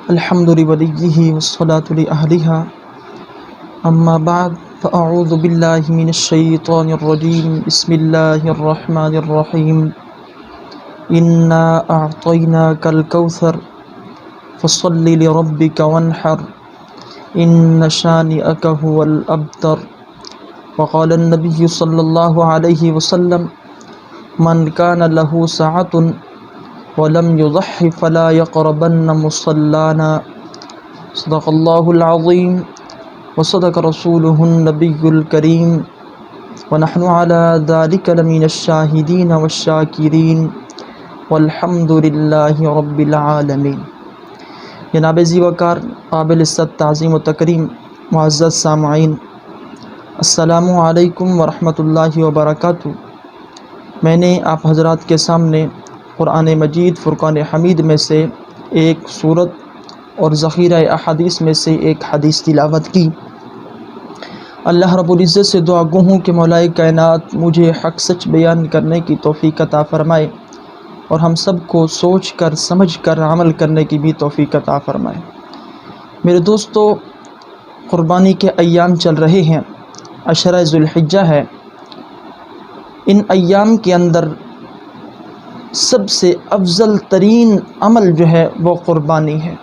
الحمد لوليه والصلاة لأهلها أما بعد فأعوذ بالله من الشيطان الرجيم بسم الله الرحمن الرحيم إنا أعطيناك الكوثر فصل لربك وانحر إن شانئك هو الأبتر وقال النبي صلى الله عليه وسلم من كان له سعة ولم يضح فلا يقربن مصلانا صدق الله العظيم وصدق رسوله النبي الكريم ونحن على ذلك لمن الشاهدين والشاكرين والحمد لله رب العالمين۔ جناب ذی وقار قابل عزت تعظیم و تکریم معزز سامعین، السلام علیکم ورحمۃ اللہ وبرکاتہ۔ میں نے آپ حضرات کے سامنے قرآن مجید فرقان حمید میں سے ایک سورت اور ذخیرہ احادیث میں سے ایک حدیث تلاوت کی۔ اللہ رب العزت سے دعا گو ہوں کہ مولا کائنات مجھے حق سچ بیان کرنے کی توفیق عطا فرمائے اور ہم سب کو سوچ کر سمجھ کر عمل کرنے کی بھی توفیق عطا فرمائے۔ میرے دوستو، قربانی کے ایام چل رہے ہیں، عشرہ ذو الحجہ ہے۔ ان ایام کے اندر سب سے افضل ترین عمل جو ہے وہ قربانی ہے،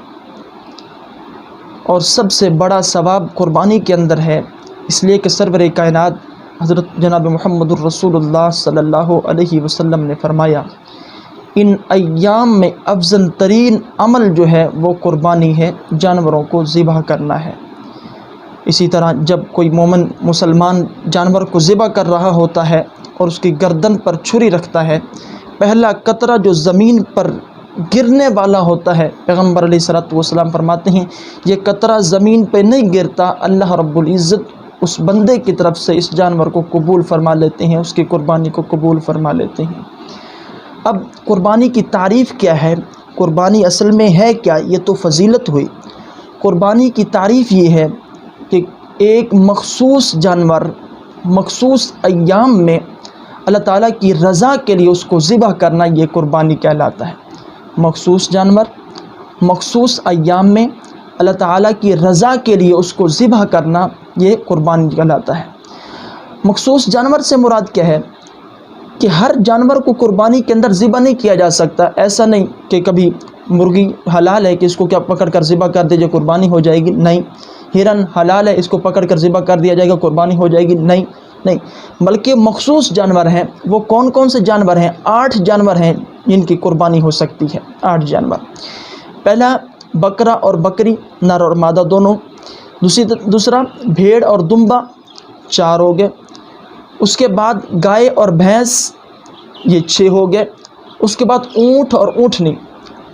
اور سب سے بڑا ثواب قربانی کے اندر ہے، اس لیے کہ سرور کائنات حضرت جناب محمد الرسول اللہ صلی اللہ علیہ وسلم نے فرمایا ان ایام میں افضل ترین عمل جو ہے وہ قربانی ہے، جانوروں کو ذبح کرنا ہے۔ اسی طرح جب کوئی مومن مسلمان جانور کو ذبح کر رہا ہوتا ہے اور اس کی گردن پر چھری رکھتا ہے، پہلا قطرہ جو زمین پر گرنے والا ہوتا ہے، پیغمبر علیہ الصلوۃ والسلام فرماتے ہیں یہ قطرہ زمین پہ نہیں گرتا، اللہ رب العزت اس بندے کی طرف سے اس جانور کو قبول فرما لیتے ہیں، اس کی قربانی کو قبول فرما لیتے ہیں۔ اب قربانی کی تعریف کیا ہے؟ قربانی اصل میں ہے کیا؟ یہ تو فضیلت ہوئی۔ قربانی کی تعریف یہ ہے کہ ایک مخصوص جانور مخصوص ایام میں اللہ تعالیٰ کی رضا کے لیے اس کو ذبح کرنا، یہ قربانی کہلاتا ہے۔ مخصوص جانور مخصوص ایام میں اللہ تعالیٰ کی رضا کے لیے اس کو ذبح کرنا، یہ قربانی کہلاتا ہے۔ مخصوص جانور سے مراد کیا ہے کہ ہر جانور کو قربانی کے اندر ذبح نہیں کیا جا سکتا۔ ایسا نہیں کہ کبھی مرغی حلال ہے کہ اس کو کیا پکڑ کر ذبح کر دیجیے قربانی ہو جائے گی، نہیں۔ ہرن حلال ہے اس کو پکڑ کر ذبح کر دیا جائے گا قربانی ہو جائے گی، نہیں۔ بلکہ مخصوص جانور ہیں۔ وہ کون کون سے جانور ہیں؟ 8 جانور ہیں جن کی قربانی ہو سکتی ہے، 8 جانور۔ پہلا بکرا اور بکری، نر اور مادہ دونوں۔ دوسرا بھیڑ اور دمبا، 4 ہو گئے۔ اس کے بعد گائے اور بھینس، یہ 6 ہو گئے۔ اس کے بعد اونٹ اور اونٹنی،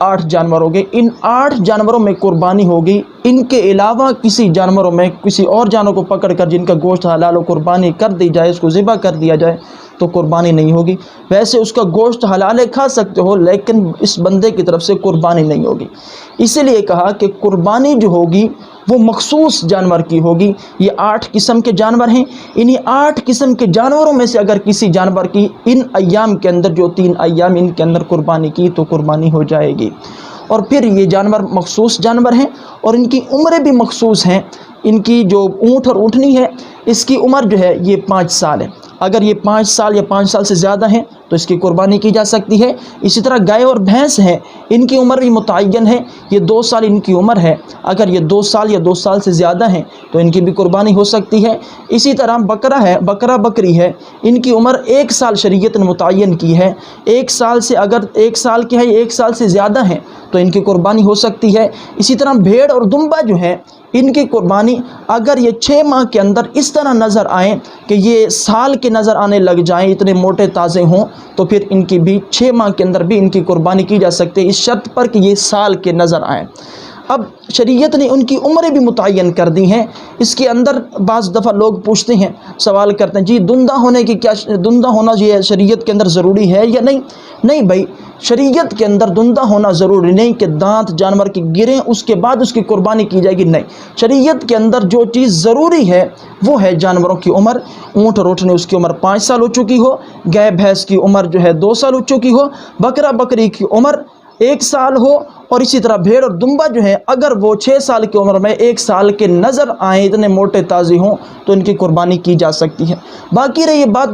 8 جانور ہو گئے۔ ان 8 جانوروں میں قربانی ہوگی۔ ان کے علاوہ کسی جانوروں میں کسی اور جانور کو پکڑ کر جن کا گوشت حلال و قربانی کر دی جائے، اس کو ذبح کر دیا جائے تو قربانی نہیں ہوگی۔ ویسے اس کا گوشت حلال ہے، کھا سکتے ہو، لیکن اس بندے کی طرف سے قربانی نہیں ہوگی۔ اسی لیے کہا کہ قربانی جو ہوگی وہ مخصوص جانور کی ہوگی۔ یہ 8 قسم کے جانور ہیں۔ انہی 8 قسم کے جانوروں میں سے اگر کسی جانور کی ان ایام کے اندر، جو 3 ایام ان کے اندر قربانی کی تو قربانی ہو جائے گی۔ اور پھر یہ جانور مخصوص جانور ہیں اور ان کی عمریں بھی مخصوص ہیں۔ ان کی جو اونٹ اور اونٹنی ہے، اس کی عمر جو ہے یہ 5 سال ہے۔ اگر یہ 5 سال یا 5 سال سے زیادہ ہیں تو اس کی قربانی کی جا سکتی ہے۔ اسی طرح گائے اور بھینس ہیں، ان کی عمر بھی متعین ہے، یہ 2 سال ان کی عمر ہے۔ اگر یہ 2 سال یا 2 سال سے زیادہ ہیں تو ان کی بھی قربانی ہو سکتی ہے۔ اسی طرح بکرا ہے، بکرا بکری ہے، ان کی عمر 1 سال شریعت نے متعین کی ہے۔ 1 سال سے اگر 1 سال کے ہیں، 1 سال سے زیادہ ہیں تو ان کی قربانی ہو سکتی ہے۔ اسی طرح بھیڑ اور دمبا جو ہے، ان کی قربانی اگر یہ 6 ماہ کے اندر اس طرح نظر آئیں کہ یہ سال کے نظر آنے لگ جائیں، اتنے موٹے تازے ہوں، تو پھر ان کی بھی 6 ماہ کے اندر بھی ان کی قربانی کی جا سکتی ہے، اس شرط پر کہ یہ سال کے نظر آئیں۔ اب شریعت نے ان کی عمریں بھی متعین کر دی ہیں۔ اس کے اندر بعض دفعہ لوگ پوچھتے ہیں، سوال کرتے ہیں، جی دندہ ہونے کی کیا دندہ ہونا یہ شریعت کے اندر ضروری ہے یا نہیں؟ نہیں بھائی، شریعت کے اندر دندہ ہونا ضروری نہیں کہ دانت جانور کی گریں اس کے بعد اس کی قربانی کی جائے گی، نہیں۔ شریعت کے اندر جو چیز ضروری ہے وہ ہے جانوروں کی عمر۔ اونٹ اور اونٹنی اس کی عمر 5 سال ہو چکی ہو، گائے بھینس کی عمر جو ہے 2 سال ہو چکی ہو، بکرا بکری کی عمر 1 سال ہو، اور اسی طرح بھیڑ اور دمبا جو ہے اگر وہ 6 سال کی عمر میں 1 سال کے نظر آئیں، اتنے موٹے تازی ہوں، تو ان کی قربانی کی جا سکتی ہے۔ باقی رہی بات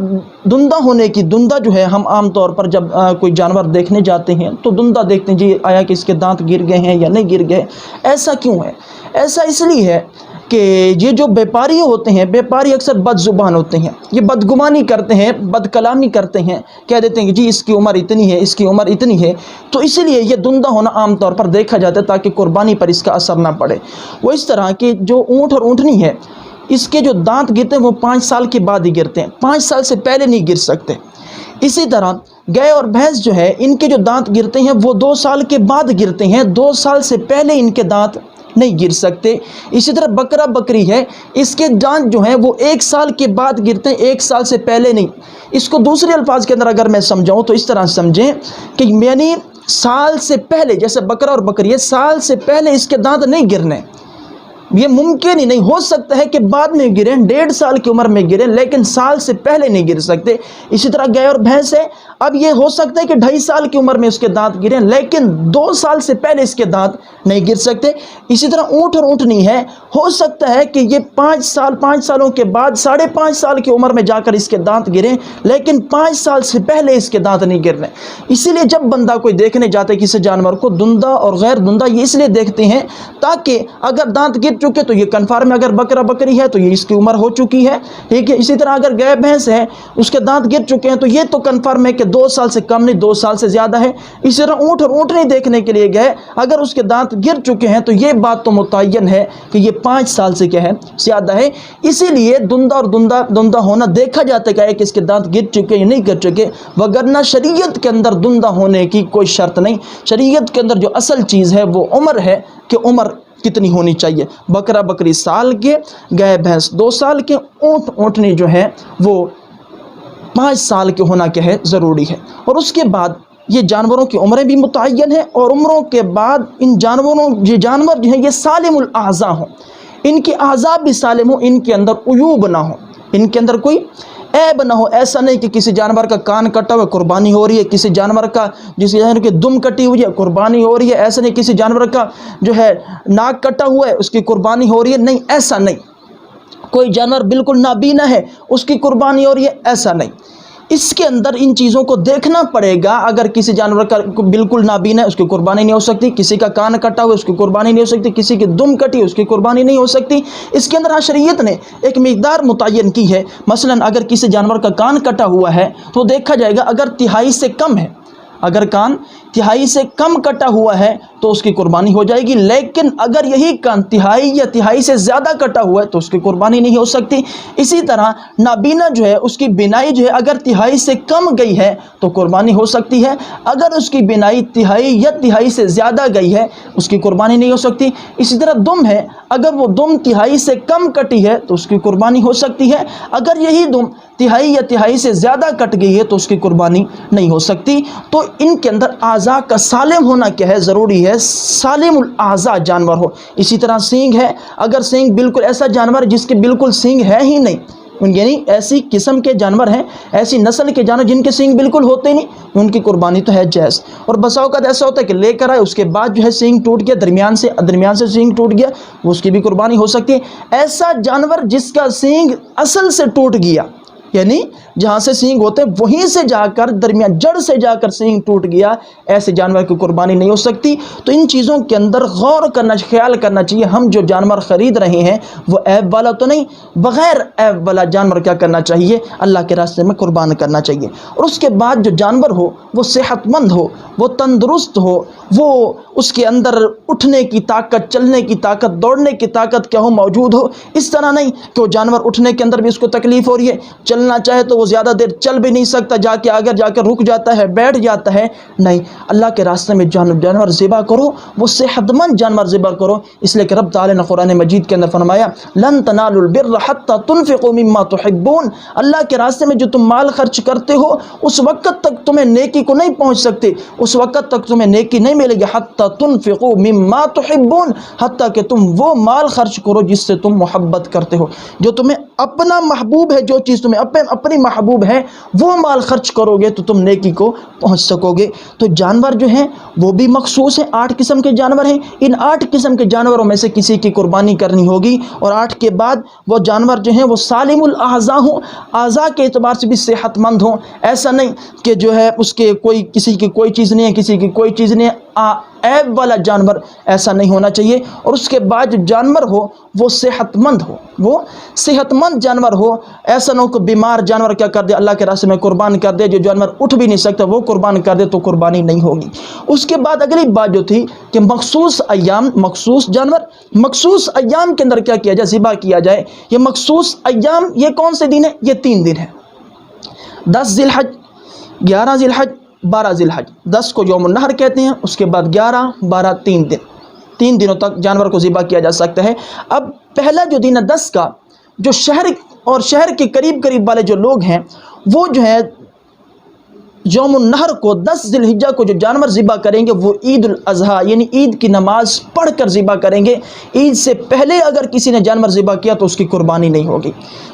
دندہ ہونے کی، دندہ جو ہے ہم عام طور پر جب کوئی جانور دیکھنے جاتے ہیں تو دندہ دیکھتے ہیں، جی آیا کہ اس کے دانت گر گئے ہیں یا نہیں گر گئے۔ ایسا کیوں ہے؟ ایسا اس لیے ہے کہ یہ جو بیپاری ہوتے ہیں، بیپاری اکثر بد زبان ہوتے ہیں، یہ بدگمانی کرتے ہیں، بد کلامی کرتے ہیں، کہہ دیتے ہیں کہ جی اس کی عمر اتنی ہے، اس کی عمر اتنی ہے، تو اس لیے یہ دندہ ہونا عام طور پر دیکھا جاتا ہے تاکہ قربانی پر اس کا اثر نہ پڑے۔ وہ اس طرح کہ جو اونٹ اور اونٹنی ہے، اس کے جو دانت گرتے ہیں وہ 5 سال کے بعد ہی گرتے ہیں، 5 سال سے پہلے نہیں گر سکتے۔ اسی طرح گائے اور بھینس جو ہے، ان کے جو دانت گرتے ہیں وہ 2 سال کے بعد گرتے ہیں، 2 سال سے پہلے ان کے دانت نہیں گر سکتے۔ اسی طرح بکرا بکری ہے، اس کے دانت جو ہیں وہ 1 سال کے بعد گرتے ہیں، 1 سال سے پہلے نہیں۔ اس کو دوسرے الفاظ کے اندر اگر میں سمجھاؤں تو اس طرح سمجھیں کہ یعنی سال سے پہلے، جیسے بکرا اور بکری ہے، سال سے پہلے اس کے دانت نہیں گرنے، یہ ممکن ہی نہیں ہو سکتا ہے کہ بعد میں گریں، 1.5 سال کی عمر میں گریں، لیکن سال سے پہلے نہیں گر سکتے۔ اسی طرح گائے اور بھینس ہے، اب یہ ہو سکتا ہے کہ 2.5 سال کی عمر میں اس کے دانت گریں، لیکن 2 سال سے پہلے اس کے دانت نہیں گر سکتے۔ اسی طرح اونٹ اور اونٹنی ہے، ہو سکتا ہے کہ یہ 5 سالوں کے بعد 5.5 سال کی عمر میں جا کر اس کے دانت گریں، لیکن 5 سال سے پہلے اس کے دانت نہیں گرنے۔ اسی لیے جب بندہ کوئی دیکھنے جاتا ہے کسی جانور کو، دندہ اور غیر دندہ، یہ اس لیے دیکھتے ہیں تاکہ اگر دانت گر چکے تو یہ کنفرم ہے، اگر بکرا بکری ہے تو یہ اس کی عمر ہو چکی ہے، ٹھیک ہے۔ اسی طرح اگر گائے بھینس ہے، اس کے دانت گر چکے ہیں تو یہ تو کنفرم ہے کہ 2 سال سے کم نہیں، 2 سال سے زیادہ ہے۔ اسی طرح اونٹ اور اونٹنی دیکھنے کے لیے گئے، اگر اس کے دانت گر چکے ہیں تو یہ بات تو متعین ہے کہ یہ 5 سال سے کیا ہے، زیادہ ہے۔ اسی لیے دندہ اور دندہ ہونا دیکھا جاتا ہے کہ کہ اس کے دانت گر چکے یا نہیں گر چکے، وگرنہ شریعت کے اندر دندہ ہونے کی کوئی شرط نہیں۔ شریعت کے اندر جو اصل چیز ہے وہ عمر ہے، کہ عمر کتنی ہونی چاہیے۔ بکرا بکری سال کے، گائے بھینس 2 سال کے، اونٹ اونٹنی جو ہے وہ 5 سال کے ہونا کیا ہے، ضروری ہے۔ اور اس کے بعد یہ جانوروں کی عمریں بھی متعین ہیں، اور عمروں کے بعد ان جانوروں، یہ جانور جو ہیں یہ سالم الاعضاء ہوں، ان کے اعضاء بھی سالم ہوں، ان کے اندر عیوب نہ ہوں، ان کے اندر کوئی عیب نہ ہو۔ ایسا نہیں کہ کسی جانور کا کان کٹا ہوا قربانی ہو رہی ہے، کسی جانور کا جس جانور کی دم کٹی ہوئی ہے قربانی ہو رہی ہے، ایسا نہیں کسی جانور کا جو ہے ناک کٹا ہوا ہے اس کی قربانی ہو رہی ہے، نہیں، ایسا نہیں۔ کوئی جانور بالکل نابینا ہے اس کی قربانی ہو رہی ہے، ایسا نہیں۔ اس کے اندر ان چیزوں کو دیکھنا پڑے گا۔ اگر کسی جانور کا بالکل نابینا ہے اس کی قربانی نہیں ہو سکتی، کسی کا کان کٹا ہوا اس کی قربانی نہیں ہو سکتی، کسی کی دم کٹی اس کی قربانی نہیں ہو سکتی۔ اس کے اندر شریعت نے ایک مقدار متعین کی ہے۔ مثلا اگر کسی جانور کا کان کٹا ہوا ہے تو دیکھا جائے گا، اگر تہائی سے کم ہے، اگر کان تہائی سے کم کٹا ہوا ہے تو اس کی قربانی ہو جائے گی، لیکن اگر یہی کان تہائی یا تہائی سے زیادہ کٹا ہوا ہے تو اس کی قربانی نہیں ہو سکتی۔ اسی طرح نابینا جو ہے، اس کی بینائی جو ہے اگر تہائی سے کم گئی ہے تو قربانی ہو سکتی ہے، اگر اس کی بینائی تہائی یا تہائی سے زیادہ گئی ہے اس کی قربانی نہیں ہو سکتی۔ اسی طرح دم ہے، اگر وہ دم تہائی سے کم کٹی ہے تو اس کی قربانی ہو سکتی ہے، اگر یہی دم تہائی یا تہائی سے زیادہ کٹ گئی ہے تو اس کی قربانی نہیں ہو سکتی۔ تو ان کے اندر اعضاء کا سالم ہونا کیا ہے، ضروری ہے، سالم الاعضاء جانور ہو۔ اسی طرح سینگ ہے، اگر سینگ بالکل ایسا جانور جس کے بالکل سینگ ہے ہی نہیں، یعنی ایسی قسم کے جانور ہیں، ایسی نسل کے جانور جن کے سینگ بالکل ہوتے نہیں، ان کی قربانی تو ہے جائز۔ اور بسا اوقات ایسا ہوتا ہے کہ لے کر آئے اس کے بعد جو ہے سینگ ٹوٹ گیا، درمیان سے سینگ ٹوٹ گیا، اس کی بھی قربانی ہو سکتی ہے۔ ایسا جانور جس کا سینگ اصل سے ٹوٹ گیا، یعنی جہاں سے سینگ ہوتے ہیں وہیں سے جا کر درمیان جڑ سے جا کر سینگ ٹوٹ گیا، ایسے جانور کی قربانی نہیں ہو سکتی۔ تو ان چیزوں کے اندر غور کرنا، خیال کرنا چاہیے۔ ہم جو جانور خرید رہے ہیں وہ عیب والا تو نہیں، بغیر عیب والا جانور کیا کرنا چاہیے، اللہ کے راستے میں قربان کرنا چاہیے۔ اور اس کے بعد جو جانور ہو وہ صحت مند ہو، وہ تندرست ہو، وہ اس کے اندر اٹھنے کی طاقت، چلنے کی طاقت، دوڑنے کی طاقت کیا ہو، موجود ہو۔ اس طرح نہیں کہ وہ جانور اٹھنے کے اندر بھی اس کو تکلیف ہو رہی ہے، چلنا چاہے تو وہ زیادہ دیر چل بھی نہیں سکتا، آگے جا کے رک جاتا ہے، بیٹھ جاتا ہے۔ نہیں، اللہ کے راستے میں جانور ذبح کرو، وہ صحت مند جانور ذبح کرو۔ اس لیے کہ رب تعالی نے قرآن مجید کے اندر فرمایا، لن تنالوا البر حتى تنفقوا مما تحبون، اللہ کے راستے میں جو تم مال خرچ کرتے ہو اس وقت تک تمہیں نیکی کو نہیں پہنچ سکتے، اس وقت تک تمہیں نیکی نہیں ملے گی، حتى تنفقوا مما تحبون، حتیٰ کہ تم وہ مال خرچ کرو جس سے تم محبت کرتے ہو، جو تمہیں اپنا محبوب ہے، جو چیز تمہیں اپنی محبوب ہے وہ مال خرچ کرو گے تو تم نیکی کو پہنچ سکو گے۔ تو جانور جو ہیں وہ بھی مخصوص ہیں، 8 قسم کے جانور ہیں۔ ان 8 قسم کے جانوروں میں سے کسی کی قربانی کرنی ہوگی، اور 8 کے بعد وہ جانور جو ہیں وہ سالم الاعضاء ہوں، اعضاء کے اعتبار سے بھی صحت مند ہوں۔ ایسا نہیں کہ جو ہے اس کے کسی کی کوئی چیز نہیں ہے، کسی کی کوئی چیز نہیں ہے، عیب والا جانور ایسا نہیں ہونا چاہیے۔ اور اس کے بعد جو جانور ہو وہ صحت مند ہو، وہ صحت مند جانور ہو۔ ایسا نہ ہو کہ بیمار جانور کیا کر دے، اللہ کے راستے میں قربان کر دے، جو جانور اٹھ بھی نہیں سکتا وہ قربان کر دے تو قربانی نہیں ہوگی۔ اس کے بعد اگلی بات جو تھی کہ مخصوص ایام، مخصوص جانور، مخصوص ایام کے اندر کیا کیا جائے، ذبح کیا جائے۔ یہ مخصوص ایام یہ کون سے دن ہیں؟ یہ 3 دن ہیں، 10 ذی الحج، 11 ذی الحج، 12 ذی الحج۔ 10 کو یوم النحر کہتے ہیں، اس کے بعد 11، 12، 3 دن، 3 دنوں تک جانور کو ذبح کیا جا سکتا ہے۔ اب پہلا جو دن ہے 10 کا، جو شہر اور شہر کے قریب قریب والے جو لوگ ہیں وہ جو ہے یوم النحر کو 10 ذی الحجہ کو جو جانور ذبح کریں گے وہ عید الاضحیٰ یعنی عید کی نماز پڑھ کر ذبح کریں گے۔ عید سے پہلے اگر کسی نے جانور ذبح کیا تو اس کی قربانی نہیں ہوگی۔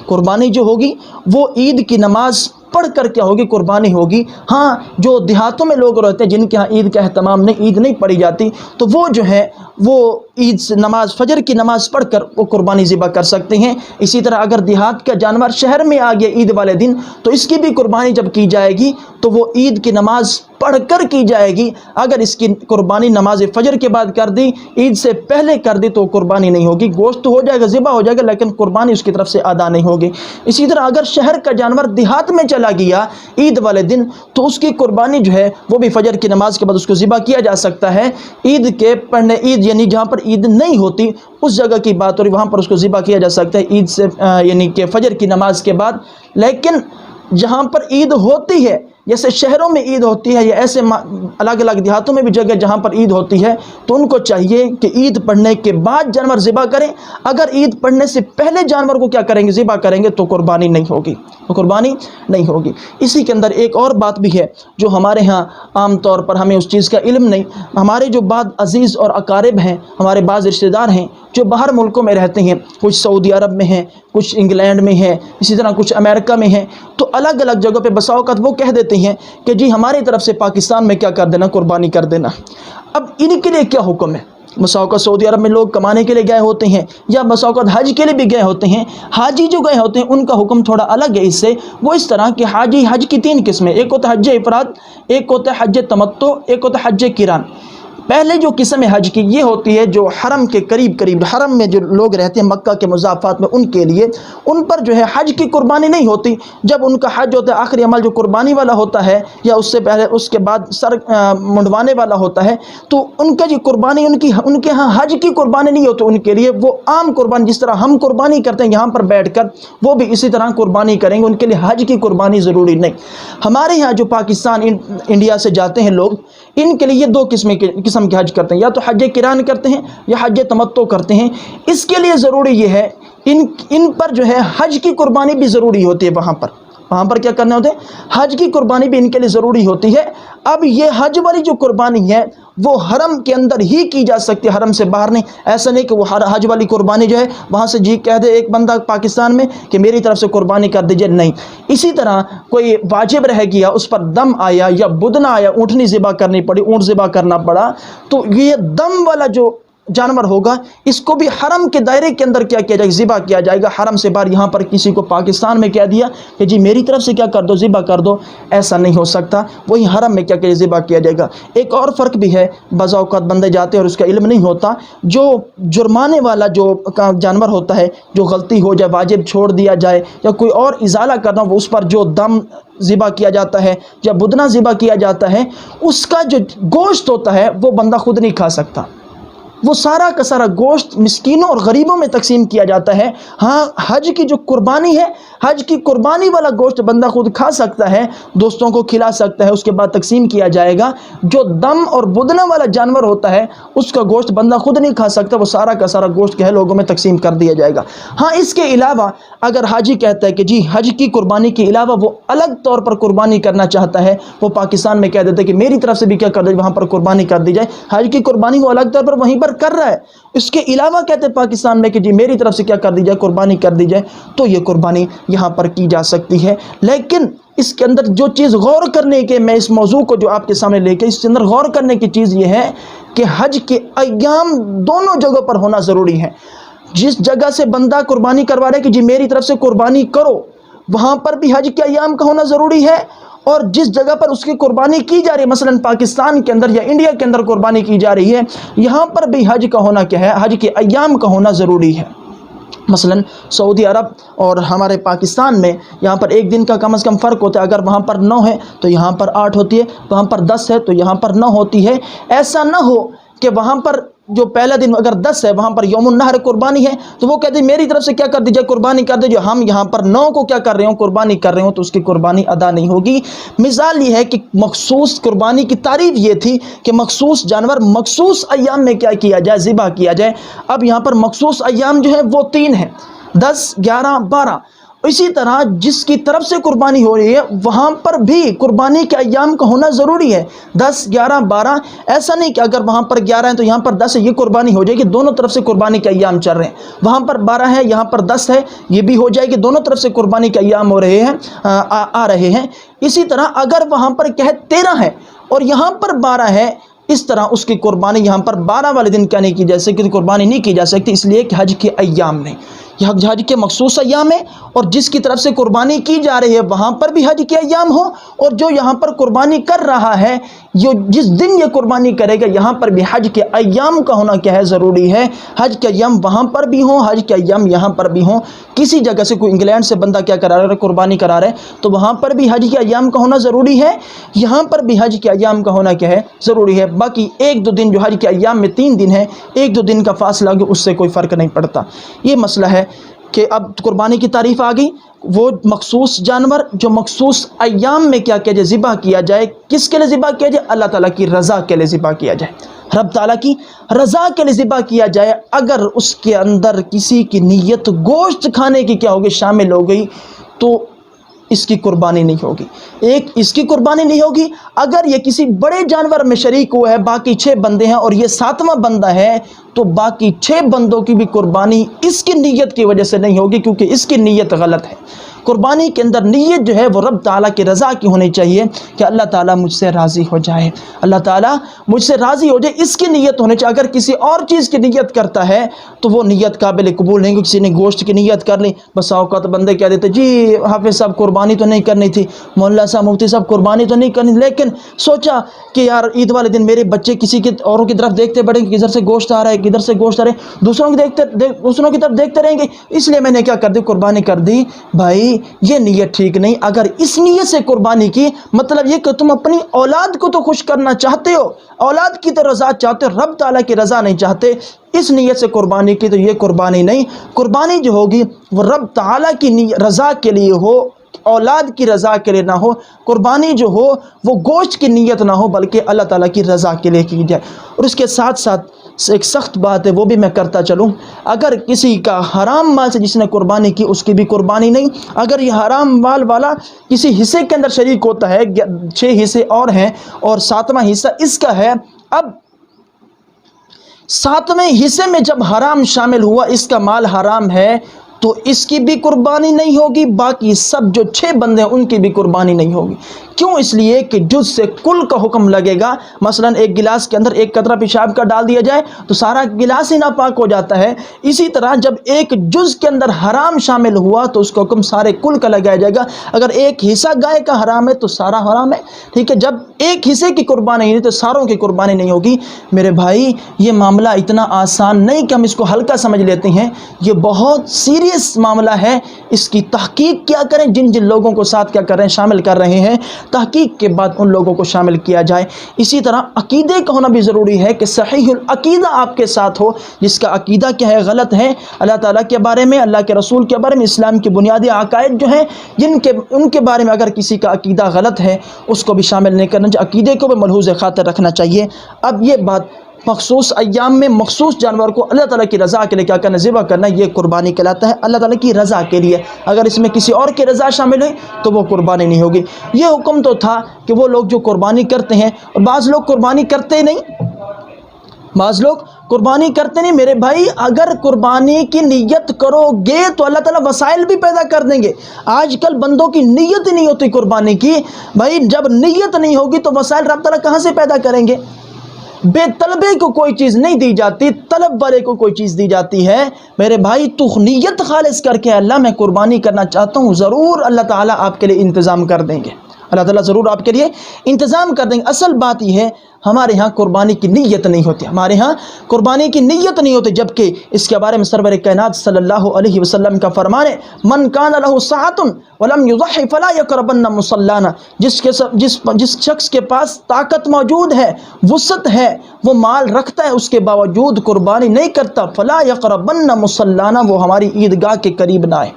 قربانی جو ہوگی وہ عید کی نماز پڑھ کر کیا ہوگی، قربانی ہوگی۔ ہاں جو دیہاتوں میں لوگ رہتے ہیں جن کے ہاں عید کا اہتمام نہیں، عید نہیں پڑھی جاتی، تو وہ جو ہے وہ عید سے نماز، فجر کی نماز پڑھ کر وہ قربانی ذبح کر سکتے ہیں۔ اسی طرح اگر دیہات کا جانور شہر میں آ گیا عید والے دن تو اس کی بھی قربانی جب کی جائے گی تو وہ عید کی نماز پڑھ کر کی جائے گی۔ اگر اس کی قربانی نماز فجر کے بعد کر دی، عید سے پہلے کر دی تو قربانی نہیں ہوگی۔ گوشت تو ہو جائے گا، ذبح ہو جائے گا، لیکن قربانی اس کی طرف سے ادا نہیں ہوگی۔ اسی طرح اگر شہر کا جانور دیہات میں چلا گیا عید والے دن تو اس کی قربانی جو ہے وہ بھی فجر کی نماز کے بعد اس کو ذبح کیا جا سکتا ہے۔ عید کے پڑھنے، عید یعنی جہاں پر عید نہیں ہوتی اس جگہ کی بات ہو رہی، وہاں پر اس کو ذبح کیا جا سکتا ہے عید سے یعنی کہ فجر کی نماز کے بعد۔ لیکن جہاں پر عید ہوتی ہے، جیسے شہروں میں عید ہوتی ہے یا ایسے الگ الگ دیہاتوں میں بھی جگہ جہاں پر عید ہوتی ہے، تو ان کو چاہیے کہ عید پڑھنے کے بعد جانور ذبح کریں۔ اگر عید پڑھنے سے پہلے جانور کو کیا کریں گے، ذبح کریں گے تو قربانی نہیں ہوگی، تو قربانی نہیں ہوگی۔ اسی کے اندر ایک اور بات بھی ہے جو ہمارے ہاں عام طور پر ہمیں اس چیز کا علم نہیں۔ ہمارے جو بعض عزیز اور اقارب ہیں، ہمارے بعض رشتہ دار ہیں جو باہر ملکوں میں رہتے ہیں، کچھ سعودی عرب میں ہیں، کچھ انگلینڈ میں ہیں، اسی طرح کچھ امریکہ میں ہیں، تو الگ الگ جگہوں پہ بسا اوقات وہ کہہ دیتے ہیں کہ جی ہماری طرف سے پاکستان میں کیا کر دینا، قربانی کر دینا۔ اب ان کے لیے کیا حکم ہے؟ بسا اوقات سعودی عرب میں لوگ کمانے کے لیے گئے ہوتے ہیں یا بسا اوقات حج کے لیے بھی گئے ہوتے ہیں۔ حاجی جو گئے ہوتے ہیں ان کا حکم تھوڑا الگ ہے اس سے۔ وہ اس طرح کہ حاجی، حج کی 3 قسمیں، ایک ہوتا ہے حج افراد، ایک ہوتا ہے حج تمتع، ایک ہوتا ہے حج قران۔ پہلے جو قسم ہے حج کی یہ ہوتی ہے جو حرم کے قریب قریب، حرم میں جو لوگ رہتے ہیں مکہ کے مضافات میں، ان کے لیے، ان پر جو ہے حج کی قربانی نہیں ہوتی۔ جب ان کا حج ہوتا ہے آخری عمل جو قربانی والا ہوتا ہے یا اس سے پہلے اس کے بعد سر منڈوانے والا ہوتا ہے، تو ان کا جو قربانی ان کے ہاں حج کی قربانی نہیں ہوتی ان کے لیے، وہ عام قربانی جس طرح ہم قربانی کرتے ہیں یہاں پر بیٹھ کر، وہ بھی اسی طرح قربانی کریں گے، ان کے لیے حج کی قربانی ضروری نہیں۔ ہمارے یہاں جو پاکستان انڈیا سے جاتے ہیں لوگ، ان کے لیے یہ 2 قسم کے حج کرتے ہیں، یا تو حج قران کرتے ہیں یا حج تمتع کرتے ہیں۔ اس کے لیے ضروری یہ ہے ان پر جو ہے حج کی قربانی بھی ضروری ہوتی ہے، وہاں پر کیا کرنے ہوتے ہیں، حج کی قربانی بھی ان کے لیے ضروری ہوتی ہے۔ اب یہ حج والی جو قربانی ہے وہ حرم کے اندر ہی کی جا سکتی ہے، حرم سے باہر نہیں۔ ایسا نہیں کہ وہ حج والی قربانی جو ہے وہاں سے جی کہہ دے ایک بندہ پاکستان میں کہ میری طرف سے قربانی کر دیجئے، نہیں۔ اسی طرح کوئی واجب رہ گیا، اس پر دم آیا یا بدنا آیا، اونٹنی ذبح کرنی پڑی، اونٹ ذبح کرنا پڑا، تو یہ دم والا جو جانور ہوگا اس کو بھی حرم کے دائرے کے اندر کیا کیا جائے گا، ذبح کیا جائے گا۔ حرم سے باہر یہاں پر کسی کو پاکستان میں کہہ دیا کہ جی میری طرف سے کیا کر دو، ذبح کر دو، ایسا نہیں ہو سکتا، وہی حرم میں کیا کہ ذبح کیا جائے گا۔ ایک اور فرق بھی ہے، بعض اوقات بندے جاتے ہیں اور اس کا علم نہیں ہوتا، جو جرمانے والا جو جانور ہوتا ہے، جو غلطی ہو جائے، واجب چھوڑ دیا جائے یا کوئی اور ازالہ کرنا، وہ اس پر جو دم ذبح کیا جاتا ہے یا بدنا ذبح کیا جاتا ہے، اس کا جو گوشت ہوتا ہے وہ بندہ خود نہیں کھا سکتا، وہ سارا کا سارا گوشت مسکینوں اور غریبوں میں تقسیم کیا جاتا ہے۔ ہاں حج کی جو قربانی ہے، حج کی قربانی والا گوشت بندہ خود کھا سکتا ہے، دوستوں کو کھلا سکتا ہے، اس کے بعد تقسیم کیا جائے گا۔ جو دم اور بدنا والا جانور ہوتا ہے اس کا گوشت بندہ خود نہیں کھا سکتا، وہ سارا کا سارا گوشت کے لوگوں میں تقسیم کر دیا جائے گا۔ ہاں اس کے علاوہ اگر حاجی کہتا ہے کہ جی حج کی قربانی کے علاوہ وہ الگ طور پر قربانی کرنا چاہتا ہے، وہ پاکستان میں کہہ دیتا ہے کہ میری طرف سے بھی کیا کر دے، وہاں پر قربانی کر دی جائے، حج کی قربانی وہ الگ طور پر وہیں پر کر رہا ہے، اس کے علاوہ کہتے ہیں پاکستان میں کہ جی میری طرف سے کیا کر دی جائے، قربانی کر دی جائے، تو یہ قربانی یہاں پر کی جا سکتی ہے۔ لیکن اس کے اندر جو چیز غور کرنے کے، میں اس موضوع کو جو آپ کے سامنے لے کے، اس کے اندر غور کرنے کی چیز یہ ہے کہ حج کے ایام دونوں جگہوں پر ہونا ضروری ہے۔ جس جگہ سے بندہ قربانی کروا رہا ہے کہ جی میری طرف سے قربانی کرو، وہاں پر بھی حج کے ایام کا ہونا ضروری ہے، اور جس جگہ پر اس کی قربانی کی جا رہی ہے، مثلا پاکستان کے اندر یا انڈیا کے اندر قربانی کی جا رہی ہے، یہاں پر بھی حج کا ہونا کیا ہے، حج کے ایام کا ہونا ضروری ہے۔ مثلا سعودی عرب اور ہمارے پاکستان میں یہاں پر ایک دن کا کم از کم فرق ہوتا ہے، اگر وہاں پر 9 ہے تو یہاں پر 8 ہوتی ہے، وہاں پر 10 ہے تو یہاں پر 9 ہوتی ہے۔ ایسا نہ ہو کہ وہاں پر جو پہلا دن اگر 10 ہے، وہاں پر یوم النحر قربانی ہے، تو وہ کہتے ہیں میری طرف سے کیا کر دیجئے، قربانی کر دے، جو ہم یہاں پر 9 کو کیا کر رہے ہوں، قربانی کر رہے ہوں، تو اس کی قربانی ادا نہیں ہوگی۔ مثال یہ ہے کہ مخصوص قربانی کی تعریف یہ تھی کہ مخصوص جانور مخصوص ایام میں کیا کیا جائے، ذبح کیا جائے۔ اب یہاں پر مخصوص ایام جو ہے وہ 3 ہیں، 10، 11، 12۔ اسی طرح جس کی طرف سے قربانی ہو رہی ہے وہاں پر بھی قربانی کے ایام کا ہونا ضروری ہے، 10، 11، 12۔ ایسا نہیں کہ اگر وہاں پر 11 ہے تو یہاں پر 10 ہے، یہ قربانی ہو جائے گی، دونوں طرف سے قربانی کے ایام چل رہے ہیں۔ وہاں پر 12 ہے، یہاں پر 10 ہے، یہ بھی ہو جائے گی، دونوں طرف سے قربانی کے ایام ہو رہے ہیں، آ رہے ہیں۔ اسی طرح اگر وہاں پر کیا ہے 13 ہے اور یہاں پر 12 ہے، اس طرح اس کی قربانی یہاں پر 12 والے دن کیا نہیں کی جا سکتی، قربانی نہیں کی جا سکتی، اس لیے کہ حج کے ایام نہیں، یہ حج کے مخصوص ایام ہے، اور جس کی طرف سے قربانی کی جا رہی ہے وہاں پر بھی حج کے ایام ہو، اور جو یہاں پر قربانی کر رہا ہے، جس دن یہ قربانی کرے گا یہاں پر بھی حج کے ایام کا ہونا کیا ہے، ضروری ہے۔ حج کے ایام وہاں پر بھی ہوں، حج کے ایام یہاں پر بھی ہوں۔ کسی جگہ سے کوئی انگلینڈ سے بندہ کیا کرا رہا ہے، قربانی کرا رہا ہے، تو وہاں پر بھی حج کے ایام کا ہونا ضروری ہے، یہاں پر بھی حج کے ایام کا ہونا کیا ہے، ضروری ہے۔ باقی 1-2 دن جو حج کے ایام میں 3 دن ہے، 1-2 دن کا فاصلہ کہ اس سے کوئی فرق نہیں پڑتا۔ یہ مسئلہ ہے کہ اب قربانی کی تعریف آ گئی، وہ مخصوص جانور جو مخصوص ایام میں کیا جائے، ذبح کیا جائے، کس کے لیے ذبح کیا جائے، اللہ تعالیٰ کی رضا کے لیے ذبح کیا جائے، رب تعالیٰ کی رضا کے لیے ذبح کیا جائے۔ اگر اس کے اندر کسی کی نیت گوشت کھانے کی کیا ہوگی، شامل ہو گئی، تو اس کی قربانی نہیں ہوگی۔ ایک اس کی قربانی نہیں ہوگی۔ اگر یہ کسی بڑے جانور میں شریک ہوا ہے، باقی 6 بندے ہیں اور یہ 7واں بندہ ہے، تو باقی 6 بندوں کی بھی قربانی اس کی نیت کی وجہ سے نہیں ہوگی، کیونکہ اس کی نیت غلط ہے۔ قربانی کے اندر نیت جو ہے وہ رب تعالیٰ کی رضا کی ہونی چاہیے، کہ اللہ تعالیٰ مجھ سے راضی ہو جائے، اللہ تعالیٰ مجھ سے راضی ہو جائے، اس کی نیت ہونی چاہیے۔ اگر کسی اور چیز کی نیت کرتا ہے تو وہ نیت قابل قبول نہیں۔ کسی نے گوشت کی نیت کر لی، بس اوقات بندے کہہ دیتے جی حافظ صاحب قربانی تو نہیں کرنی تھی، مولانا صاحب مفتی صاحب قربانی تو نہیں کرنی، لیکن سوچا کہ یار عید والے دن میرے بچے کسی کی اوروں کی طرف دیکھتے بڑھیں گے، کدھر سے گوشت آ رہا ہے، کدھر سے گوشت آ رہا ہے، دوسروں کی طرف دیکھتے رہیں گے، اس لیے میں نے کیا کر دی، قربانی کر دی۔ بھائی یہ نیت ٹھیک نہیں۔ اگر اس نیت سے قربانی کی، مطلب یہ کہ تم اپنی اولاد کو تو خوش کرنا چاہتے ہو، اولاد کی تو رضا چاہتے ہو، رب تعالیٰ کی رضا نہیں چاہتے، اس نیت سے قربانی کی، تو یہ قربانی نہیں۔ قربانی جو ہوگی وہ رب تعالیٰ کی رضا کے لیے ہو، اولاد کی رضا کے لیے نہ ہو۔ قربانی جو ہو وہ گوشت کی نیت نہ ہو، بلکہ اللہ تعالیٰ کی رضا کے لیے کی جائے۔ اور اس کے ساتھ ساتھ ایک سخت بات ہے، وہ بھی میں کرتا چلوں، اگر کسی کا حرام مال سے جس نے قربانی کی اس کی بھی قربانی نہیں۔ اگر یہ حرام مال والا کسی حصے کے اندر شریک ہوتا ہے، 6 حصے اور ہیں اور 7واں حصہ اس کا ہے، اب 7ویں حصے میں جب حرام شامل ہوا، اس کا مال حرام ہے، تو اس کی بھی قربانی نہیں ہوگی، باقی سب جو 6 بندے ہیں ان کی بھی قربانی نہیں ہوگی۔ کیوں؟ اس لیے کہ جز سے کل کا حکم لگے گا۔ مثلا ایک گلاس کے اندر ایک قطرہ پیشاب کا ڈال دیا جائے تو سارا گلاس ہی ناپاک ہو جاتا ہے۔ اسی طرح جب ایک جز کے اندر حرام شامل ہوا تو اس کا حکم سارے کل کا لگایا جائے گا۔ اگر ایک حصہ گائے کا حرام ہے تو سارا حرام ہے، ٹھیک ہے۔ جب ایک حصے کی قربانی نہیں تو ساروں کی قربانی نہیں ہوگی۔ میرے بھائی یہ معاملہ اتنا آسان نہیں کہ ہم اس کو ہلکا سمجھ لیتے ہیں، یہ بہت سیریس معاملہ ہے۔ اس کی تحقیق کیا کریں، جن لوگوں کو ساتھ کیا کر رہے ہیں، شامل کر رہے ہیں، تحقیق کے بعد ان لوگوں کو شامل کیا جائے۔ اسی طرح عقیدے کا ہونا بھی ضروری ہے کہ صحیح العقیدہ آپ کے ساتھ ہو، جس کا عقیدہ کیا ہے، غلط ہے، اللہ تعالیٰ کے بارے میں، اللہ کے رسول کے بارے میں، اسلام کی بنیادی عقائد جو ہیں ان کے بارے میں اگر کسی کا عقیدہ غلط ہے اس کو بھی شامل نہیں کرنا چاہیے، عقیدے کو بھی ملحوظ خاطر رکھنا چاہیے۔ اب یہ بات مخصوص ایام میں مخصوص جانور کو اللہ تعالیٰ کی رضا کے لیے کیا کرنا، ذبح کرنا، یہ قربانی کہلاتا ہے، اللہ تعالیٰ کی رضا کے لیے۔ اگر اس میں کسی اور کی رضا شامل ہوئی تو وہ قربانی نہیں ہوگی۔ یہ حکم تو تھا کہ وہ لوگ جو قربانی کرتے ہیں، اور بعض لوگ قربانی کرتے نہیں، بعض لوگ قربانی کرتے نہیں میرے بھائی، اگر قربانی کی نیت کرو گے تو اللہ تعالیٰ وسائل بھی پیدا کر دیں گے۔ آج کل بندوں کی نیت ہی نہیں ہوتی قربانی کی، بھائی جب نیت نہیں ہوگی تو وسائل رب تعالیٰ کہاں سے پیدا کریں گے؟ بے طلبے کو کوئی چیز نہیں دی جاتی، طلب والے کو کوئی چیز دی جاتی ہے۔ میرے بھائی تو نیت خالص کر کے اللہ میں قربانی کرنا چاہتا ہوں، ضرور اللہ تعالیٰ آپ کے لیے انتظام کر دیں گے، اللہ تعالیٰ ضرور آپ کے لیے انتظام کر دیں گے۔ اصل بات یہ ہے ہمارے ہاں قربانی کی نیت نہیں ہوتی، ہمارے ہاں قربانی کی نیت نہیں ہوتی، جبکہ اس کے بارے میں سرور کائنات صلی اللہ علیہ وسلم کا فرمان ہے، من کان لہ سعۃ ولم یضحی فلا یقربن مصلانا، جس شخص کے پاس طاقت موجود ہے، وسعت ہے، وہ مال رکھتا ہے، اس کے باوجود قربانی نہیں کرتا، فلا یقربن مصلانا، وہ ہماری عیدگاہ کے قریب نہ آئے۔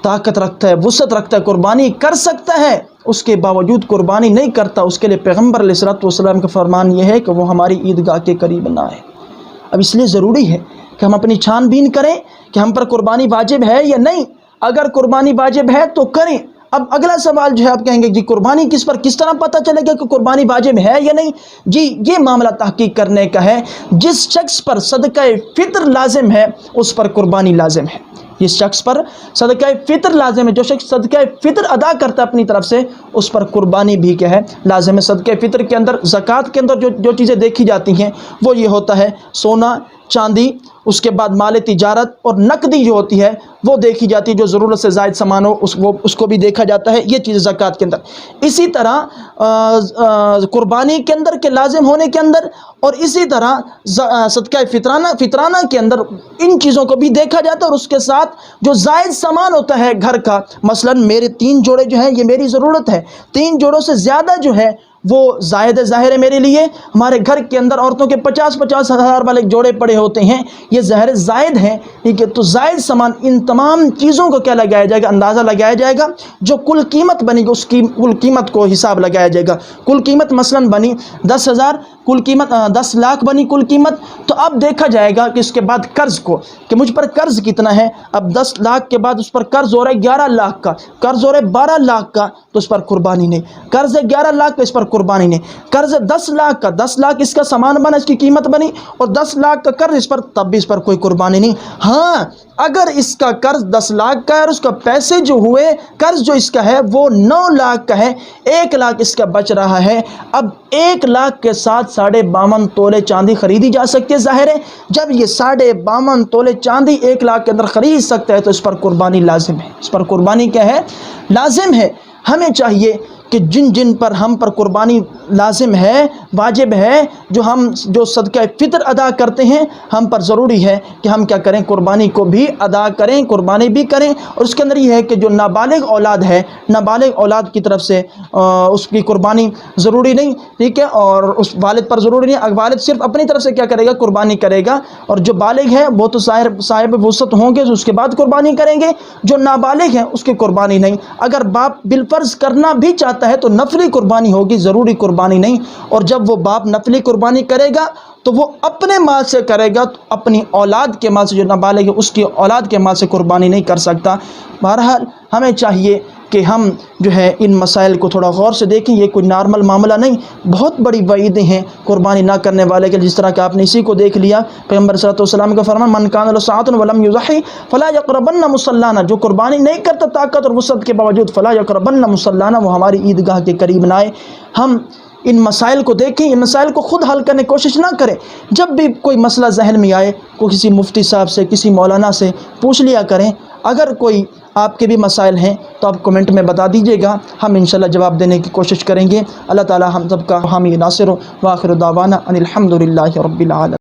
طاقت رکھتا ہے، وسعت رکھتا ہے، قربانی کر سکتا ہے، اس کے باوجود قربانی نہیں کرتا، اس کے لیے پیغمبر علیہ الصلوۃ والسلام کا فرمان یہ ہے کہ وہ ہماری عیدگاہ کے قریب نہ آئے۔ اب اس لیے ضروری ہے کہ ہم اپنی چھان بین کریں کہ ہم پر قربانی واجب ہے یا نہیں۔ اگر قربانی واجب ہے تو کریں۔ اب اگلا سوال جو ہے آپ کہیں گے جی قربانی کس طرح پتہ چلے گا کہ قربانی واجب ہے یا نہیں؟ جی یہ معاملہ تحقیق کرنے کا ہے۔ جس شخص پر صدقہ فطر لازم ہے اس پر قربانی لازم ہے، جس شخص پر صدقہ فطر لازم ہے، جو شخص صدقہ فطر ادا کرتا ہے اپنی طرف سے، اس پر قربانی بھی کیا ہے؟ لازم ہے۔ صدقہ فطر کے اندر، زکوٰۃ کے اندر جو چیزیں دیکھی جاتی ہیں وہ یہ ہوتا ہے سونا، چاندی، اس کے بعد مال تجارت اور نقدی جو ہوتی ہے وہ دیکھی جاتی ہے، جو ضرورت سے زائد سامان ہو اس کو بھی دیکھا جاتا ہے، یہ چیز زکوٰۃ کے اندر۔ اسی طرح قربانی کے اندر کے لازم ہونے کے اندر اور اسی طرح صدقہ فطرانہ کے اندر ان چیزوں کو بھی دیکھا جاتا ہے، اور اس کے ساتھ جو زائد سامان ہوتا ہے گھر کا، مثلا میرے 3 جوڑے جو ہیں یہ میری ضرورت ہے، 3 جوڑوں سے زیادہ جو ہے وہ زائد ظاہر ہے میرے لیے۔ ہمارے گھر کے اندر عورتوں کے 50-50 ہزار والے جوڑے پڑے ہوتے ہیں، یہ ظاہر زائد ہیں، ٹھیک ہے؟ تو زائد سامان، ان تمام چیزوں کو کیا لگایا جائے گا؟ اندازہ لگایا جائے گا، جو کل قیمت بنی گی اس کی کل قیمت کو حساب لگایا جائے گا۔ کل قیمت مثلا بنی 10,000، کل قیمت 10 لاکھ بنی کل قیمت، تو اب دیکھا جائے گا کہ اس کے بعد قرض کو، کہ مجھ پر قرض کتنا ہے۔ اب 10 لاکھ کے بعد اس پر قرض ہو رہا ہے 11 لاکھ کا، قرض ہو رہا ہے 12 لاکھ کا، تو اس پر قربانی نہیں۔ قرض ہے 11 لاکھ کا، اس پر قربانی نہیں۔ قرض 10 لاکھ کا، 10 لاکھ اس کا سامان بنا، اس کی قیمت بنی، اور 10 لاکھ کا قرض اس پر، تب بھی اس پر کوئی قربانی نہیں۔ ہاں اگر اس کا قرض 10 لاکھ کا ہے اور اس کا پیسے جو ہوئے، قرض جو اس کا ہے وہ 9 لاکھ کا ہے، 1 لاکھ اس کا بچ رہا ہے، اب 1 لاکھ کے ساتھ 52.5 تولے چاندی خریدی جا سکتی ہے۔ ظاہر ہے جب یہ 52.5 تولے چاندی 1 لاکھ کے اندر خرید سکتا ہے تو اس پر قربانی لازم ہے، اس پر قربانی کیا ہے؟ لازم ہے۔ ہمیں چاہیے کہ جن پر ہم پر قربانی لازم ہے، واجب ہے، جو صدقہ فطر ادا کرتے ہیں، ہم پر ضروری ہے کہ ہم کیا کریں؟ قربانی کو بھی ادا کریں، قربانی بھی کریں۔ اور اس کے اندر یہ ہے کہ جو نابالغ اولاد ہے، نابالغ اولاد کی طرف سے اس کی قربانی ضروری نہیں، ٹھیک ہے؟ اور اس والد پر ضروری نہیں، والد صرف اپنی طرف سے کیا کرے گا؟ قربانی کرے گا، اور جو بالغ ہے وہ تو صاحب وسعت ہوں گے، اس کے بعد قربانی کریں گے۔ جو نابالغ ہیں اس کی قربانی نہیں۔ اگر باپ بالفرض کرنا بھی چاہتا ہے تو نفلی قربانی ہوگی، ضروری قربانی نہیں۔ اور جب وہ باپ نفلی قربانی کرے گا تو وہ اپنے مال سے کرے گا، تو اپنی اولاد کے مال سے، جو نابالغ ہے اس کی اولاد کے مال سے قربانی نہیں کر سکتا۔ بہرحال ہمیں چاہیے کہ ہم جو ہے ان مسائل کو تھوڑا غور سے دیکھیں، یہ کوئی نارمل معاملہ نہیں، بہت بڑی وعیدیں ہیں قربانی نہ کرنے والے کے، جس طرح کہ آپ نے اسی کو دیکھ لیا، پیغمبر صلی اللہ علیہ وسلم کا فرمان، من کان لہ سعۃ ولم یضحی فلا یقربن مصلانا، جو قربانی نہیں کرتا طاقت اور وسعت کے باوجود، فلا یقربن مصلانا، وہ ہماری عیدگاہ کے قریب نہ آئے۔ ہم ان مسائل کو دیکھیں، ان مسائل کو خود حل کرنے کی کوشش نہ کریں۔ جب بھی کوئی مسئلہ ذہن میں آئے، کوئی کسی مفتی صاحب سے، کسی مولانا سے پوچھ لیا کریں۔ اگر کوئی آپ کے بھی مسائل ہیں تو آپ کمنٹ میں بتا دیجیے گا، ہم انشاءاللہ جواب دینے کی کوشش کریں گے۔ اللہ تعالی ہم سب کا حامی ناصر ہو۔ وآخر دعوانا ان الحمد للہ رب العالمین۔